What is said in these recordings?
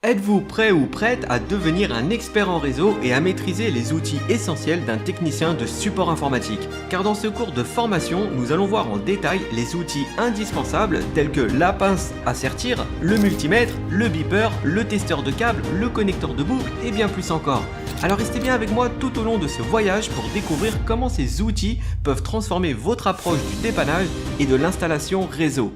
Êtes-vous prêt ou prête à devenir un expert en réseau et à maîtriser les outils essentiels d'un technicien de support informatique? Car dans ce cours de formation, nous allons voir en détail les outils indispensables tels que la pince à sertir, le multimètre, le beeper, le testeur de câbles, le connecteur de boucle et bien plus encore. Alors restez bien avec moi tout au long de ce voyage pour découvrir comment ces outils peuvent transformer votre approche du dépannage et de l'installation réseau.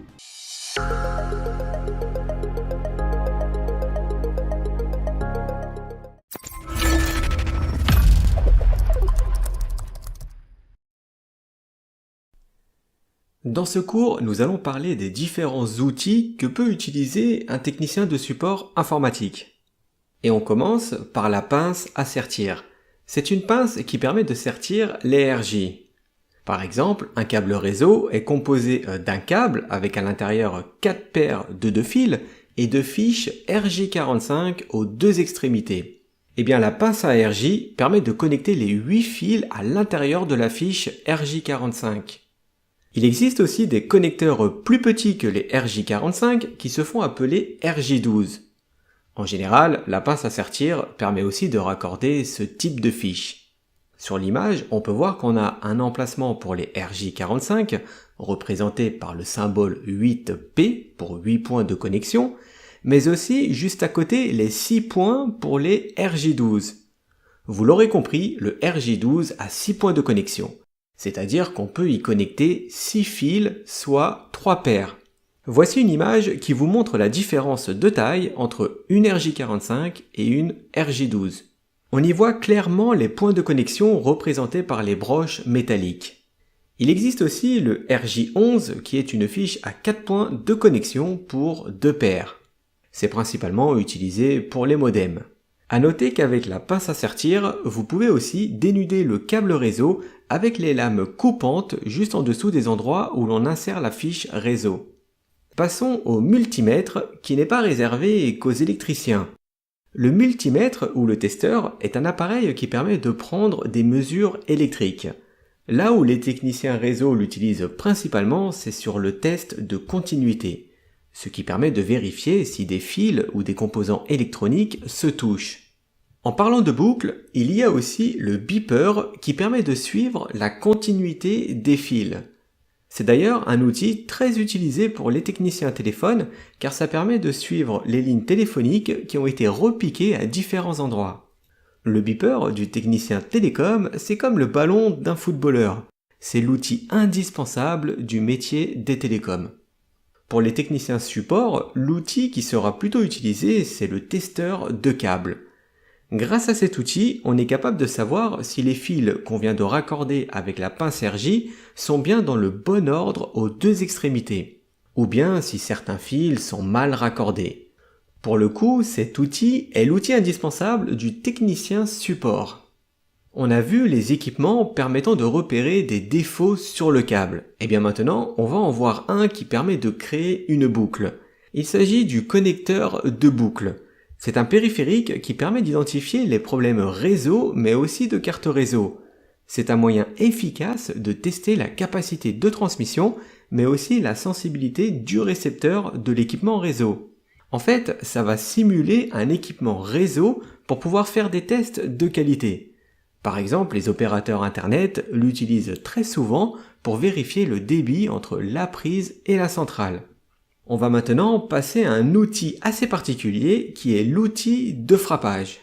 Dans ce cours, nous allons parler des différents outils que peut utiliser un technicien de support informatique. Et on commence par la pince à sertir. C'est une pince qui permet de sertir les RJ. Par exemple, un câble réseau est composé d'un câble avec à l'intérieur 4 paires de 2 fils et de fiches RJ45 aux deux extrémités. Eh bien, la pince à RJ permet de connecter les 8 fils à l'intérieur de la fiche RJ45. Il existe aussi des connecteurs plus petits que les RJ45 qui se font appeler RJ12. En général, la pince à sertir permet aussi de raccorder ce type de fiche. Sur l'image, on peut voir qu'on a un emplacement pour les RJ45, représenté par le symbole 8P pour 8 points de connexion, mais aussi juste à côté les 6 points pour les RJ12. Vous l'aurez compris, le RJ12 a 6 points de connexion. C'est-à-dire qu'on peut y connecter 6 fils, soit 3 paires. Voici une image qui vous montre la différence de taille entre une RJ45 et une RJ12. On y voit clairement les points de connexion représentés par les broches métalliques. Il existe aussi le RJ11 qui est une fiche à 4 points de connexion pour 2 paires. C'est principalement utilisé pour les modems. À noter qu'avec la pince à sertir, vous pouvez aussi dénuder le câble réseau avec les lames coupantes juste en dessous des endroits où l'on insère la fiche réseau. Passons au multimètre qui n'est pas réservé qu'aux électriciens. Le multimètre ou le testeur est un appareil qui permet de prendre des mesures électriques. Là où les techniciens réseau l'utilisent principalement, c'est sur le test de continuité, ce qui permet de vérifier si des fils ou des composants électroniques se touchent. En parlant de boucle, il y a aussi le beeper qui permet de suivre la continuité des fils. C'est d'ailleurs un outil très utilisé pour les techniciens téléphones car ça permet de suivre les lignes téléphoniques qui ont été repiquées à différents endroits. Le beeper du technicien télécom, c'est comme le ballon d'un footballeur. C'est l'outil indispensable du métier des télécoms. Pour les techniciens support, l'outil qui sera plutôt utilisé, c'est le testeur de câbles. Grâce à cet outil, on est capable de savoir si les fils qu'on vient de raccorder avec la pince RJ sont bien dans le bon ordre aux deux extrémités, ou bien si certains fils sont mal raccordés. Pour le coup, cet outil est l'outil indispensable du technicien support. On a vu les équipements permettant de repérer des défauts sur le câble. Et bien maintenant, on va en voir un qui permet de créer une boucle. Il s'agit du connecteur de boucle. C'est un périphérique qui permet d'identifier les problèmes réseau mais aussi de carte réseau. C'est un moyen efficace de tester la capacité de transmission mais aussi la sensibilité du récepteur de l'équipement réseau. En fait, ça va simuler un équipement réseau pour pouvoir faire des tests de qualité. Par exemple, les opérateurs Internet l'utilisent très souvent pour vérifier le débit entre la prise et la centrale. On va maintenant passer à un outil assez particulier qui est l'outil de frappage.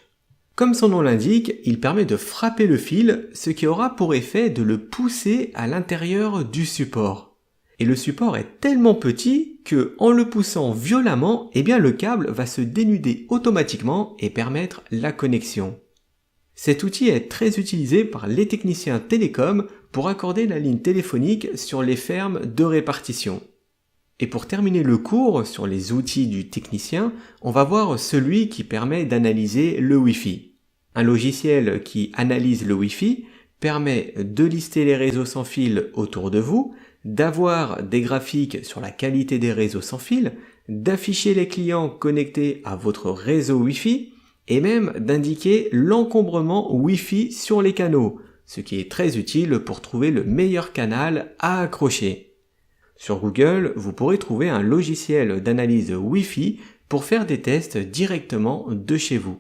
Comme son nom l'indique, il permet de frapper le fil, ce qui aura pour effet de le pousser à l'intérieur du support. Et le support est tellement petit que, en le poussant violemment, le câble va se dénuder automatiquement et permettre la connexion. Cet outil est très utilisé par les techniciens télécoms pour accorder la ligne téléphonique sur les fermes de répartition. Et pour terminer le cours sur les outils du technicien, on va voir celui qui permet d'analyser le Wi-Fi. Un logiciel qui analyse le Wi-Fi permet de lister les réseaux sans fil autour de vous, d'avoir des graphiques sur la qualité des réseaux sans fil, d'afficher les clients connectés à votre réseau Wi-Fi et même d'indiquer l'encombrement Wi-Fi sur les canaux, ce qui est très utile pour trouver le meilleur canal à accrocher. Sur Google, vous pourrez trouver un logiciel d'analyse Wi-Fi pour faire des tests directement de chez vous.